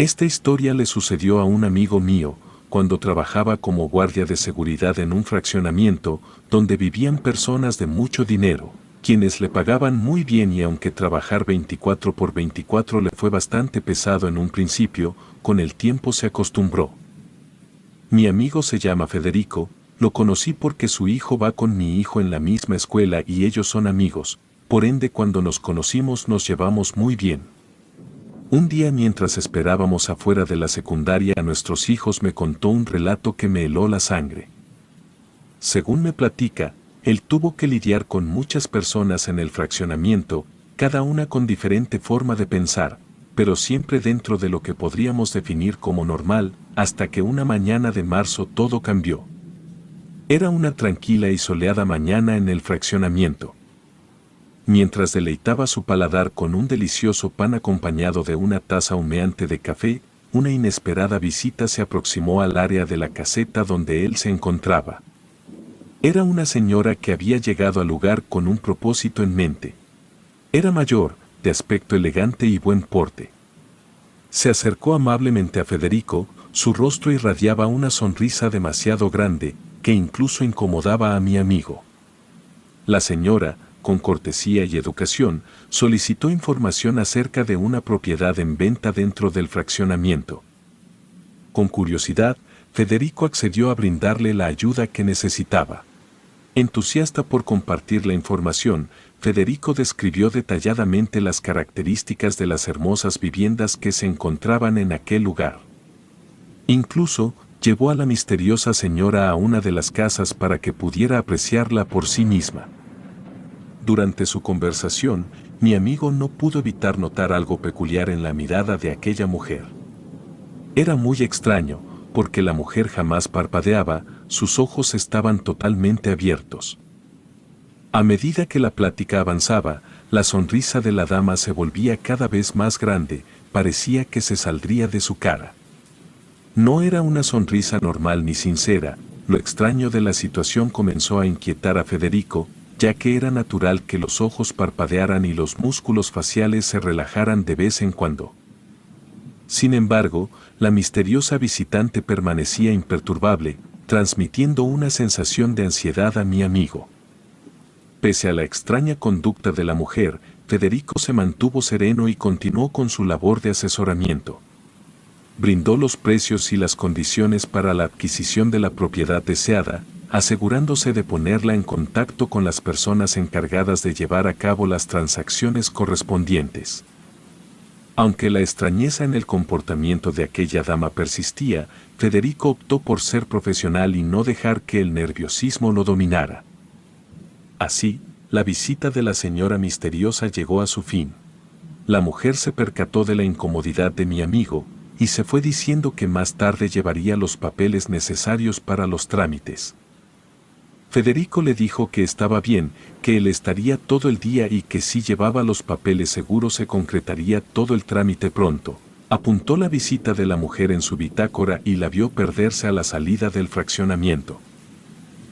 Esta historia le sucedió a un amigo mío, cuando trabajaba como guardia de seguridad en un fraccionamiento donde vivían personas de mucho dinero, quienes le pagaban muy bien, y aunque trabajar 24 por 24 le fue bastante pesado en un principio, con el tiempo se acostumbró. Mi amigo se llama Federico, lo conocí porque su hijo va con mi hijo en la misma escuela y ellos son amigos, por ende cuando nos conocimos nos llevamos muy bien. Un día mientras esperábamos afuera de la secundaria a nuestros hijos me contó un relato que me heló la sangre. Según me platica, él tuvo que lidiar con muchas personas en el fraccionamiento, cada una con diferente forma de pensar, pero siempre dentro de lo que podríamos definir como normal, hasta que una mañana de marzo todo cambió. Era una tranquila y soleada mañana en el fraccionamiento. Mientras deleitaba su paladar con un delicioso pan acompañado de una taza humeante de café, una inesperada visita se aproximó al área de la caseta donde él se encontraba. Era una señora que había llegado al lugar con un propósito en mente. Era mayor, de aspecto elegante y buen porte. Se acercó amablemente a Federico, su rostro irradiaba una sonrisa demasiado grande, que incluso incomodaba a mi amigo. La señora, con cortesía y educación, solicitó información acerca de una propiedad en venta dentro del fraccionamiento. Con curiosidad, Federico accedió a brindarle la ayuda que necesitaba. Entusiasta por compartir la información, Federico describió detalladamente las características de las hermosas viviendas que se encontraban en aquel lugar. Incluso, llevó a la misteriosa señora a una de las casas para que pudiera apreciarla por sí misma. Durante su conversación, mi amigo no pudo evitar notar algo peculiar en la mirada de aquella mujer. Era muy extraño, porque la mujer jamás parpadeaba, sus ojos estaban totalmente abiertos. A medida que la plática avanzaba, la sonrisa de la dama se volvía cada vez más grande, parecía que se saldría de su cara. No era una sonrisa normal ni sincera, lo extraño de la situación comenzó a inquietar a Federico, ya que era natural que los ojos parpadearan y los músculos faciales se relajaran de vez en cuando. Sin embargo, la misteriosa visitante permanecía imperturbable, transmitiendo una sensación de ansiedad a mi amigo. Pese a la extraña conducta de la mujer, Federico se mantuvo sereno y continuó con su labor de asesoramiento. Brindó los precios y las condiciones para la adquisición de la propiedad deseada, asegurándose de ponerla en contacto con las personas encargadas de llevar a cabo las transacciones correspondientes. Aunque la extrañeza en el comportamiento de aquella dama persistía, Federico optó por ser profesional y no dejar que el nerviosismo lo dominara. Así, la visita de la señora misteriosa llegó a su fin. La mujer se percató de la incomodidad de mi amigo, y se fue diciendo que más tarde llevaría los papeles necesarios para los trámites. Federico le dijo que estaba bien, que él estaría todo el día y que si llevaba los papeles seguro se concretaría todo el trámite pronto. Apuntó la visita de la mujer en su bitácora y la vio perderse a la salida del fraccionamiento.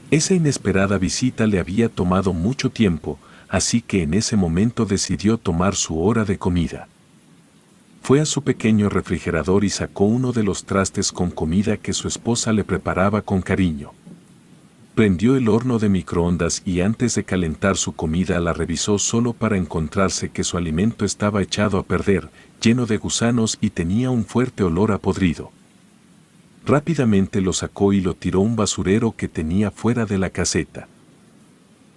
Esa inesperada visita le había tomado mucho tiempo, así que en ese momento decidió tomar su hora de comida. Fue a su pequeño refrigerador y sacó uno de los trastes con comida que su esposa le preparaba con cariño. Prendió el horno de microondas y antes de calentar su comida la revisó solo para encontrarse que su alimento estaba echado a perder, lleno de gusanos y tenía un fuerte olor a podrido. Rápidamente lo sacó y lo tiró a un basurero que tenía fuera de la caseta.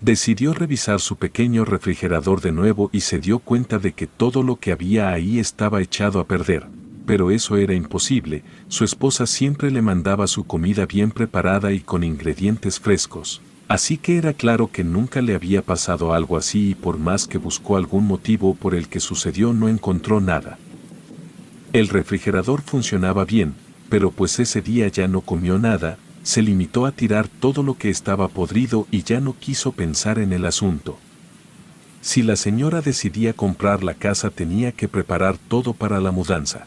Decidió revisar su pequeño refrigerador de nuevo y se dio cuenta de que todo lo que había ahí estaba echado a perder. Pero eso era imposible, su esposa siempre le mandaba su comida bien preparada y con ingredientes frescos. Así que era claro que nunca le había pasado algo así y por más que buscó algún motivo por el que sucedió no encontró nada. El refrigerador funcionaba bien, pero pues ese día ya no comió nada, se limitó a tirar todo lo que estaba podrido y ya no quiso pensar en el asunto. Si la señora decidía comprar la casa tenía que preparar todo para la mudanza.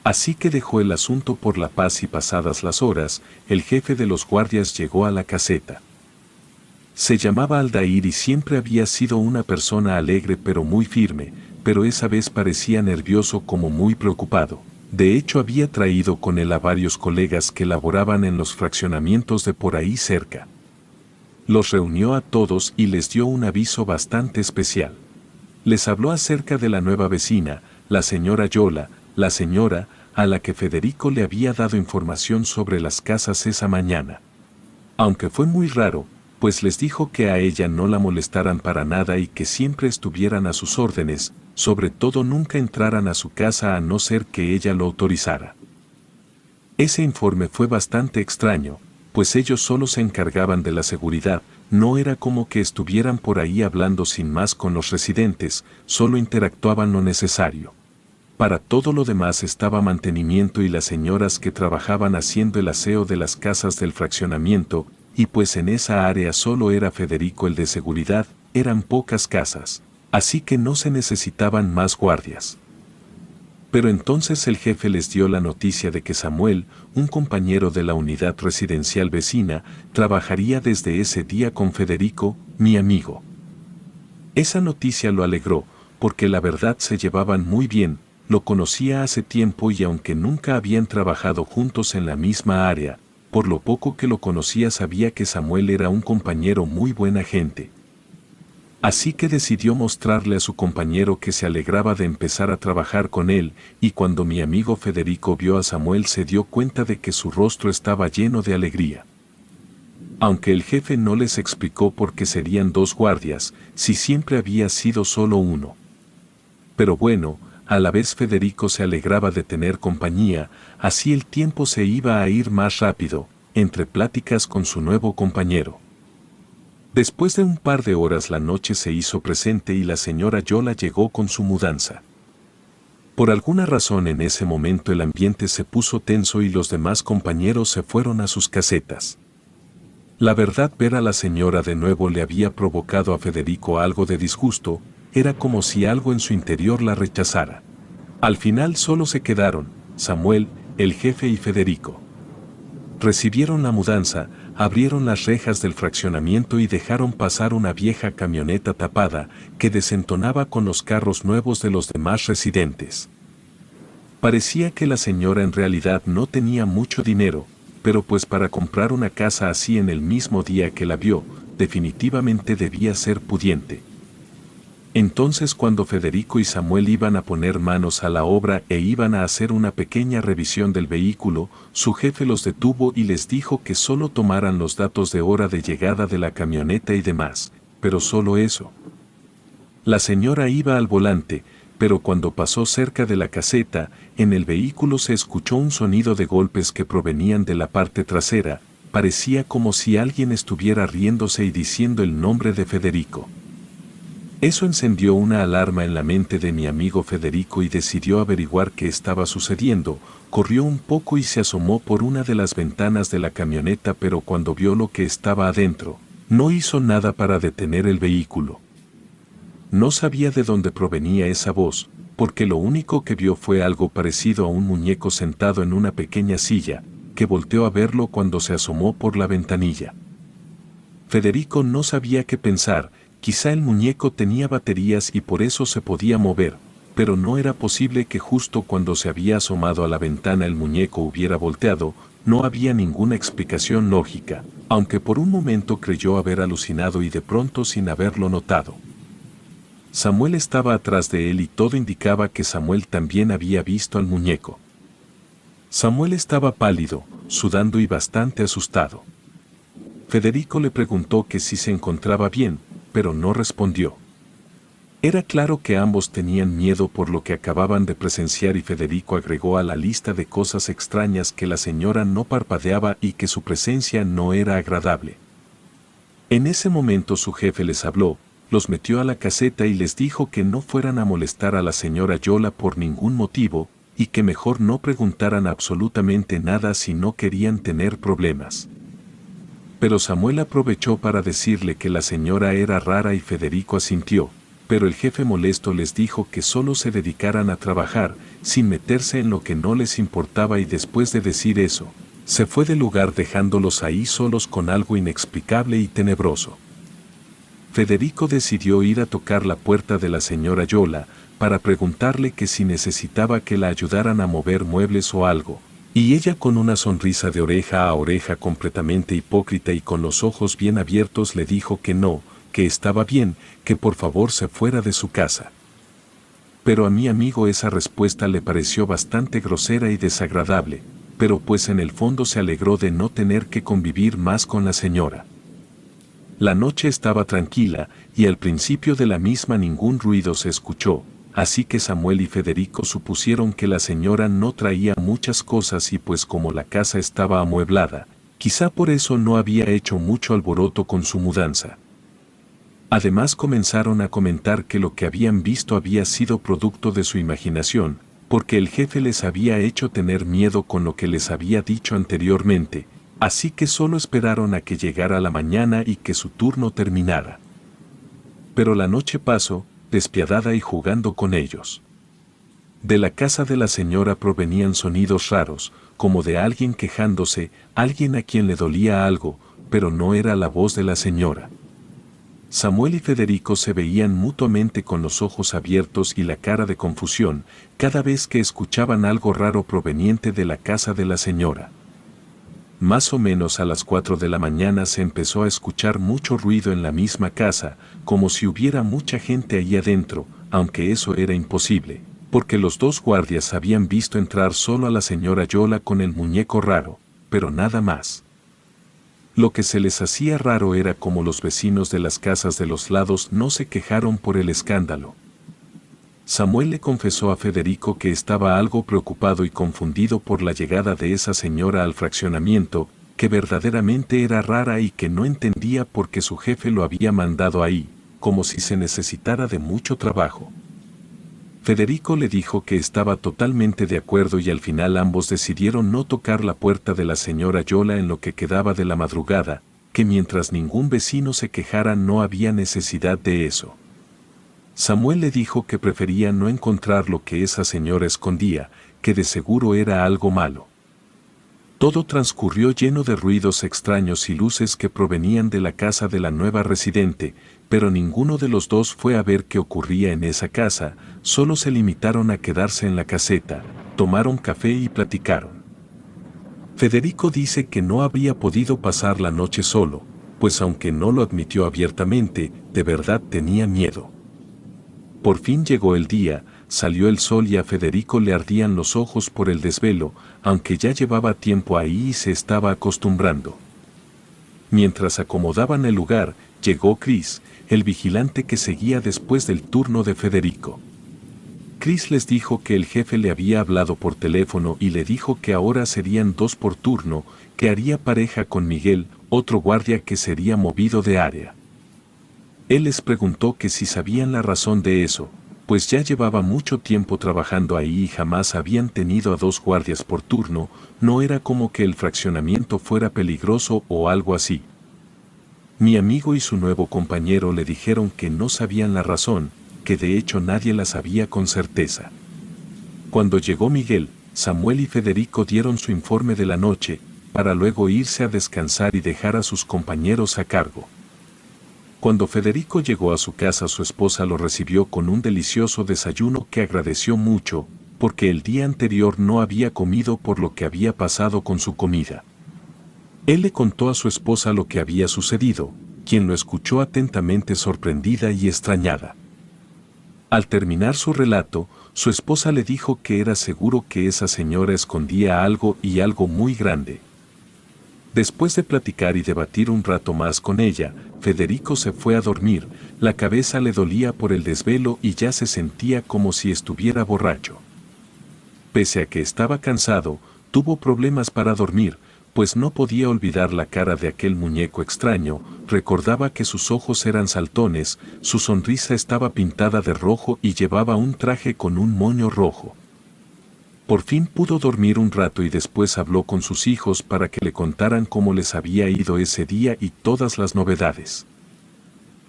Así que dejó el asunto por la paz y pasadas las horas, el jefe de los guardias llegó a la caseta. Se llamaba Aldair y siempre había sido una persona alegre pero muy firme, pero esa vez parecía nervioso como muy preocupado. De hecho, había traído con él a varios colegas que laboraban en los fraccionamientos de por ahí cerca. Los reunió a todos y les dio un aviso bastante especial. Les habló acerca de la nueva vecina, la señora Yola, la señora a la que Federico le había dado información sobre las casas esa mañana. Aunque fue muy raro, pues les dijo que a ella no la molestaran para nada y que siempre estuvieran a sus órdenes, sobre todo nunca entraran a su casa a no ser que ella lo autorizara. Ese informe fue bastante extraño, pues ellos solo se encargaban de la seguridad, no era como que estuvieran por ahí hablando sin más con los residentes, solo interactuaban lo necesario. Para todo lo demás estaba mantenimiento y las señoras que trabajaban haciendo el aseo de las casas del fraccionamiento, y pues en esa área solo era Federico el de seguridad, eran pocas casas, así que no se necesitaban más guardias. Pero entonces el jefe les dio la noticia de que Samuel, un compañero de la unidad residencial vecina, trabajaría desde ese día con Federico, mi amigo. Esa noticia lo alegró, porque la verdad se llevaban muy bien, lo conocía hace tiempo y aunque nunca habían trabajado juntos en la misma área, por lo poco que lo conocía sabía que Samuel era un compañero muy buena gente. Así que decidió mostrarle a su compañero que se alegraba de empezar a trabajar con él, y cuando mi amigo Federico vio a Samuel se dio cuenta de que su rostro estaba lleno de alegría. Aunque el jefe no les explicó por qué serían dos guardias, si siempre había sido solo uno. Pero bueno, a la vez Federico se alegraba de tener compañía, así el tiempo se iba a ir más rápido, entre pláticas con su nuevo compañero. Después de un par de horas la noche se hizo presente y la señora Yola llegó con su mudanza. Por alguna razón en ese momento el ambiente se puso tenso y los demás compañeros se fueron a sus casetas. La verdad, ver a la señora de nuevo le había provocado a Federico algo de disgusto, era como si algo en su interior la rechazara. Al final solo se quedaron, Samuel, el jefe y Federico. Recibieron la mudanza, abrieron las rejas del fraccionamiento y dejaron pasar una vieja camioneta tapada que desentonaba con los carros nuevos de los demás residentes. Parecía que la señora en realidad no tenía mucho dinero, pero pues para comprar una casa así en el mismo día que la vio, definitivamente debía ser pudiente. Entonces cuando Federico y Samuel iban a poner manos a la obra e iban a hacer una pequeña revisión del vehículo, su jefe los detuvo y les dijo que solo tomaran los datos de hora de llegada de la camioneta y demás, pero solo eso. La señora iba al volante, pero cuando pasó cerca de la caseta, en el vehículo se escuchó un sonido de golpes que provenían de la parte trasera, parecía como si alguien estuviera riéndose y diciendo el nombre de Federico. Eso encendió una alarma en la mente de mi amigo Federico y decidió averiguar qué estaba sucediendo. Corrió un poco y se asomó por una de las ventanas de la camioneta, pero cuando vio lo que estaba adentro, no hizo nada para detener el vehículo. No sabía de dónde provenía esa voz, porque lo único que vio fue algo parecido a un muñeco sentado en una pequeña silla, que volteó a verlo cuando se asomó por la ventanilla. Federico no sabía qué pensar. Quizá el muñeco tenía baterías y por eso se podía mover, pero no era posible que justo cuando se había asomado a la ventana el muñeco hubiera volteado, no había ninguna explicación lógica, aunque por un momento creyó haber alucinado y de pronto sin haberlo notado. Samuel estaba atrás de él y todo indicaba que Samuel también había visto al muñeco. Samuel estaba pálido, sudando y bastante asustado. Federico le preguntó que si se encontraba bien, pero no respondió. Era claro que ambos tenían miedo por lo que acababan de presenciar y Federico agregó a la lista de cosas extrañas que la señora no parpadeaba y que su presencia no era agradable. En ese momento su jefe les habló, los metió a la caseta y les dijo que no fueran a molestar a la señora Yola por ningún motivo y que mejor no preguntaran absolutamente nada si no querían tener problemas. Pero Samuel aprovechó para decirle que la señora era rara y Federico asintió, pero el jefe molesto les dijo que solo se dedicaran a trabajar, sin meterse en lo que no les importaba y después de decir eso, se fue del lugar dejándolos ahí solos con algo inexplicable y tenebroso. Federico decidió ir a tocar la puerta de la señora Yola para preguntarle que si necesitaba que la ayudaran a mover muebles o algo, y ella con una sonrisa de oreja a oreja completamente hipócrita y con los ojos bien abiertos le dijo que no, que estaba bien, que por favor se fuera de su casa. Pero a mi amigo esa respuesta le pareció bastante grosera y desagradable, pero pues en el fondo se alegró de no tener que convivir más con la señora. La noche estaba tranquila y al principio de la misma ningún ruido se escuchó, así que Samuel y Federico supusieron que la señora no traía muchas cosas y pues como la casa estaba amueblada, quizá por eso no había hecho mucho alboroto con su mudanza. Además comenzaron a comentar que lo que habían visto había sido producto de su imaginación, porque el jefe les había hecho tener miedo con lo que les había dicho anteriormente, así que solo esperaron a que llegara la mañana y que su turno terminara. Pero la noche pasó, despiadada y jugando con ellos. De la casa de la señora provenían sonidos raros, como de alguien quejándose, alguien a quien le dolía algo, pero no era la voz de la señora. Samuel y Federico se veían mutuamente con los ojos abiertos y la cara de confusión, cada vez que escuchaban algo raro proveniente de la casa de la señora. Más o menos a las 4 de la mañana se empezó a escuchar mucho ruido en la misma casa, como si hubiera mucha gente ahí adentro, aunque eso era imposible, porque los dos guardias habían visto entrar solo a la señora Yola con el muñeco raro, pero nada más. Lo que se les hacía raro era como los vecinos de las casas de los lados no se quejaron por el escándalo. Samuel le confesó a Federico que estaba algo preocupado y confundido por la llegada de esa señora al fraccionamiento, que verdaderamente era rara y que no entendía por qué su jefe lo había mandado ahí, como si se necesitara de mucho trabajo. Federico le dijo que estaba totalmente de acuerdo y al final ambos decidieron no tocar la puerta de la señora Yola en lo que quedaba de la madrugada, que mientras ningún vecino se quejara no había necesidad de eso. Samuel le dijo que prefería no encontrar lo que esa señora escondía, que de seguro era algo malo. Todo transcurrió lleno de ruidos extraños y luces que provenían de la casa de la nueva residente, pero ninguno de los dos fue a ver qué ocurría en esa casa, solo se limitaron a quedarse en la caseta, tomaron café y platicaron. Federico dice que no habría podido pasar la noche solo, pues aunque no lo admitió abiertamente, de verdad tenía miedo. Por fin llegó el día, salió el sol y a Federico le ardían los ojos por el desvelo, aunque ya llevaba tiempo ahí y se estaba acostumbrando. Mientras acomodaban el lugar, llegó Chris, el vigilante que seguía después del turno de Federico. Chris les dijo que el jefe le había hablado por teléfono y le dijo que ahora serían 2 por turno, que haría pareja con Miguel, otro guardia que sería movido de área. Él les preguntó que si sabían la razón de eso, pues ya llevaba mucho tiempo trabajando ahí y jamás habían tenido a 2 guardias por turno, no era como que el fraccionamiento fuera peligroso o algo así. Mi amigo y su nuevo compañero le dijeron que no sabían la razón, que de hecho nadie la sabía con certeza. Cuando llegó Miguel, Samuel y Federico dieron su informe de la noche, para luego irse a descansar y dejar a sus compañeros a cargo. Cuando Federico llegó a su casa, su esposa lo recibió con un delicioso desayuno que agradeció mucho, porque el día anterior no había comido por lo que había pasado con su comida. Él le contó a su esposa lo que había sucedido, quien lo escuchó atentamente sorprendida y extrañada. Al terminar su relato, su esposa le dijo que era seguro que esa señora escondía algo y algo muy grande. Después de platicar y debatir un rato más con ella, Federico se fue a dormir, la cabeza le dolía por el desvelo y ya se sentía como si estuviera borracho. Pese a que estaba cansado, tuvo problemas para dormir, pues no podía olvidar la cara de aquel muñeco extraño, recordaba que sus ojos eran saltones, su sonrisa estaba pintada de rojo y llevaba un traje con un moño rojo. Por fin pudo dormir un rato y después habló con sus hijos para que le contaran cómo les había ido ese día y todas las novedades.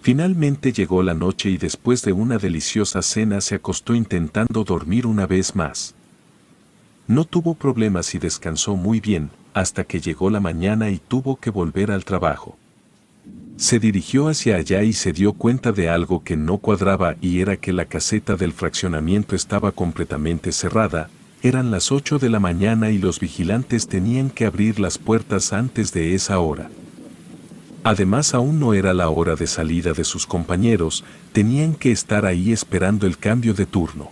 Finalmente llegó la noche y después de una deliciosa cena se acostó intentando dormir una vez más. No tuvo problemas y descansó muy bien, hasta que llegó la mañana y tuvo que volver al trabajo. Se dirigió hacia allá y se dio cuenta de algo que no cuadraba, y era que la caseta del fraccionamiento estaba completamente cerrada. Eran las 8 de la mañana y los vigilantes tenían que abrir las puertas antes de esa hora. Además, aún no era la hora de salida de sus compañeros, tenían que estar ahí esperando el cambio de turno.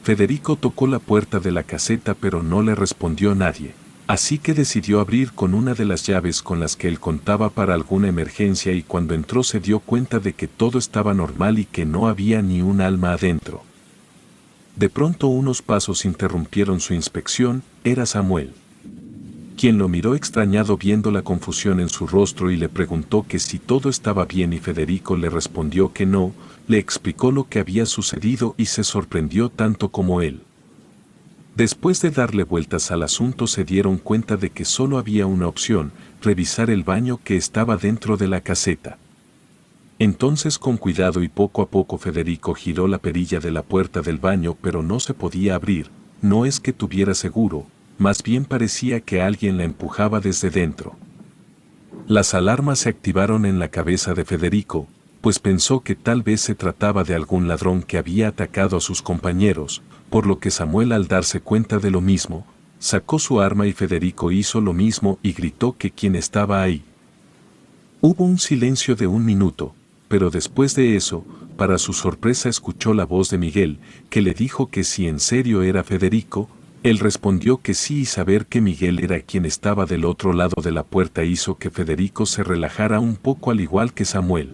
Federico tocó la puerta de la caseta pero no le respondió nadie. Así que decidió abrir con una de las llaves con las que él contaba para alguna emergencia, y cuando entró se dio cuenta de que todo estaba normal y que no había ni un alma adentro. De pronto unos pasos interrumpieron su inspección. Era Samuel, quien lo miró extrañado viendo la confusión en su rostro y le preguntó que si todo estaba bien, y Federico le respondió que no. Le explicó lo que había sucedido y se sorprendió tanto como él. Después de darle vueltas al asunto se dieron cuenta de que solo había una opción: revisar el baño que estaba dentro de la caseta. Entonces, con cuidado y poco a poco, Federico giró la perilla de la puerta del baño, pero no se podía abrir. No es que tuviera seguro, más bien parecía que alguien la empujaba desde dentro. Las alarmas se activaron en la cabeza de Federico, pues pensó que tal vez se trataba de algún ladrón que había atacado a sus compañeros, por lo que Samuel, al darse cuenta de lo mismo, sacó su arma y Federico hizo lo mismo y gritó que quién estaba ahí. Hubo un silencio de 1 minuto, pero después de eso, para su sorpresa, escuchó la voz de Miguel, que le dijo que si en serio era Federico. Él respondió que sí, y saber que Miguel era quien estaba del otro lado de la puerta hizo que Federico se relajara un poco, al igual que Samuel.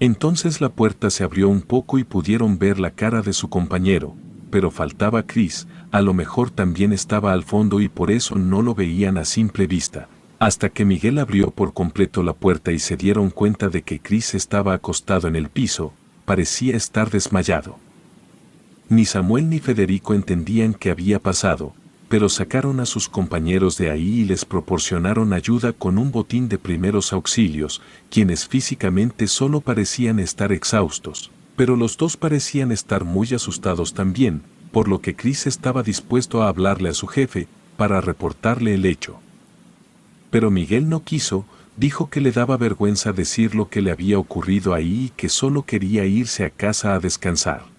Entonces la puerta se abrió un poco y pudieron ver la cara de su compañero, pero faltaba Chris. A lo mejor también estaba al fondo y por eso no lo veían a simple vista, hasta que Miguel abrió por completo la puerta y se dieron cuenta de que Chris estaba acostado en el piso, parecía estar desmayado. Ni Samuel ni Federico entendían qué había pasado, pero sacaron a sus compañeros de ahí y les proporcionaron ayuda con un botín de primeros auxilios, quienes físicamente solo parecían estar exhaustos, pero los dos parecían estar muy asustados también, por lo que Chris estaba dispuesto a hablarle a su jefe, para reportarle el hecho. Pero Miguel no quiso, dijo que le daba vergüenza decir lo que le había ocurrido ahí y que solo quería irse a casa a descansar.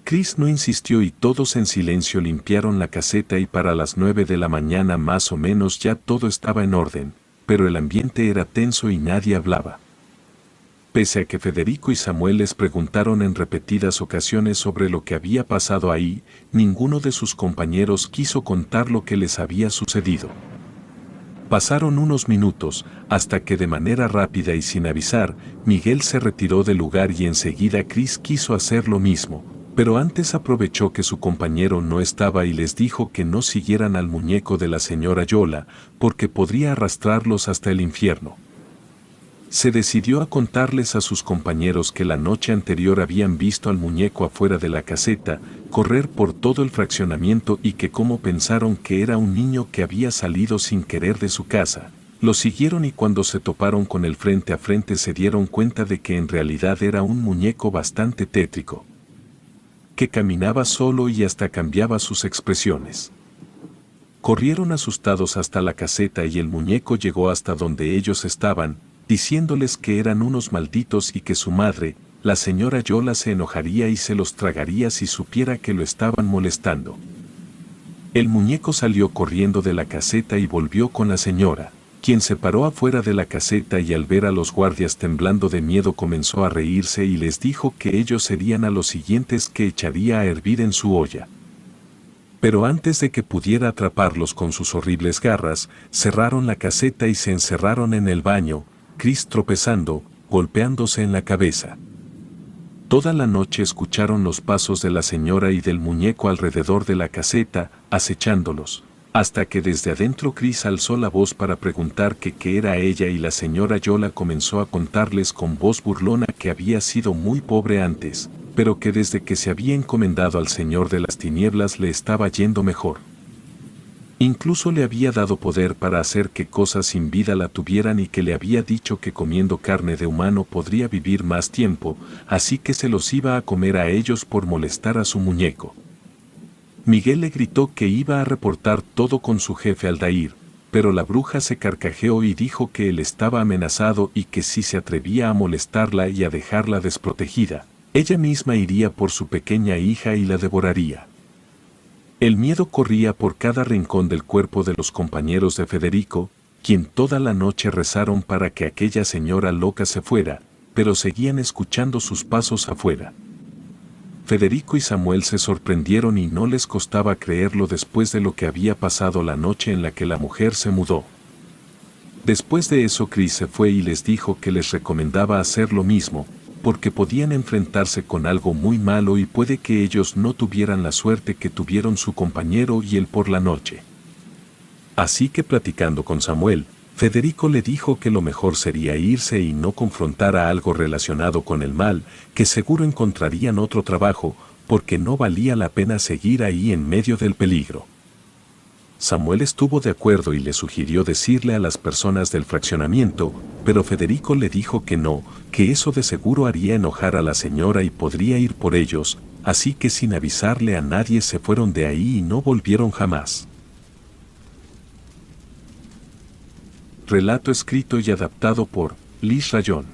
Chris no insistió y todos en silencio limpiaron la caseta, y para las 9 de la mañana más o menos ya todo estaba en orden, pero el ambiente era tenso y nadie hablaba. Pese a que Federico y Samuel les preguntaron en repetidas ocasiones sobre lo que había pasado ahí, ninguno de sus compañeros quiso contar lo que les había sucedido. Pasaron unos minutos, hasta que de manera rápida y sin avisar, Miguel se retiró del lugar y enseguida Chris quiso hacer lo mismo. Pero antes aprovechó que su compañero no estaba y les dijo que no siguieran al muñeco de la señora Yola, porque podría arrastrarlos hasta el infierno. Se decidió a contarles a sus compañeros que la noche anterior habían visto al muñeco afuera de la caseta, correr por todo el fraccionamiento, y que como pensaron que era un niño que había salido sin querer de su casa, lo siguieron, y cuando se toparon con él frente a frente se dieron cuenta de que en realidad era un muñeco bastante tétrico, que caminaba solo y hasta cambiaba sus expresiones. Corrieron asustados hasta la caseta y el muñeco llegó hasta donde ellos estaban, diciéndoles que eran unos malditos y que su madre, la señora Yola, se enojaría y se los tragaría si supiera que lo estaban molestando. El muñeco salió corriendo de la caseta y volvió con la señora, quien se paró afuera de la caseta y al ver a los guardias temblando de miedo comenzó a reírse y les dijo que ellos serían a los siguientes que echaría a hervir en su olla. Pero antes de que pudiera atraparlos con sus horribles garras, cerraron la caseta y se encerraron en el baño, Chris tropezando, golpeándose en la cabeza. Toda la noche escucharon los pasos de la señora y del muñeco alrededor de la caseta, acechándolos, hasta que desde adentro Chris alzó la voz para preguntar que qué era ella, y la señora Yola comenzó a contarles con voz burlona que había sido muy pobre antes, pero que desde que se había encomendado al Señor de las Tinieblas le estaba yendo mejor. Incluso le había dado poder para hacer que cosas sin vida la tuvieran, y que le había dicho que comiendo carne de humano podría vivir más tiempo, así que se los iba a comer a ellos por molestar a su muñeco. Miguel le gritó que iba a reportar todo con su jefe Aldair, pero la bruja se carcajeó y dijo que él estaba amenazado y que si se atrevía a molestarla y a dejarla desprotegida, ella misma iría por su pequeña hija y la devoraría. El miedo corría por cada rincón del cuerpo de los compañeros de Federico, quien toda la noche rezaron para que aquella señora loca se fuera, pero seguían escuchando sus pasos afuera. Federico y Samuel se sorprendieron y no les costaba creerlo después de lo que había pasado la noche en la que la mujer se mudó. Después de eso Chris se fue y les dijo que les recomendaba hacer lo mismo, porque podían enfrentarse con algo muy malo y puede que ellos no tuvieran la suerte que tuvieron su compañero y él por la noche. Así que platicando con Samuel, Federico le dijo que lo mejor sería irse y no confrontar a algo relacionado con el mal, que seguro encontrarían otro trabajo, porque no valía la pena seguir ahí en medio del peligro. Samuel estuvo de acuerdo y le sugirió decirle a las personas del fraccionamiento, pero Federico le dijo que no, que eso de seguro haría enojar a la señora y podría ir por ellos, así que sin avisarle a nadie se fueron de ahí y no volvieron jamás. Relato escrito y adaptado por Liz Rayón.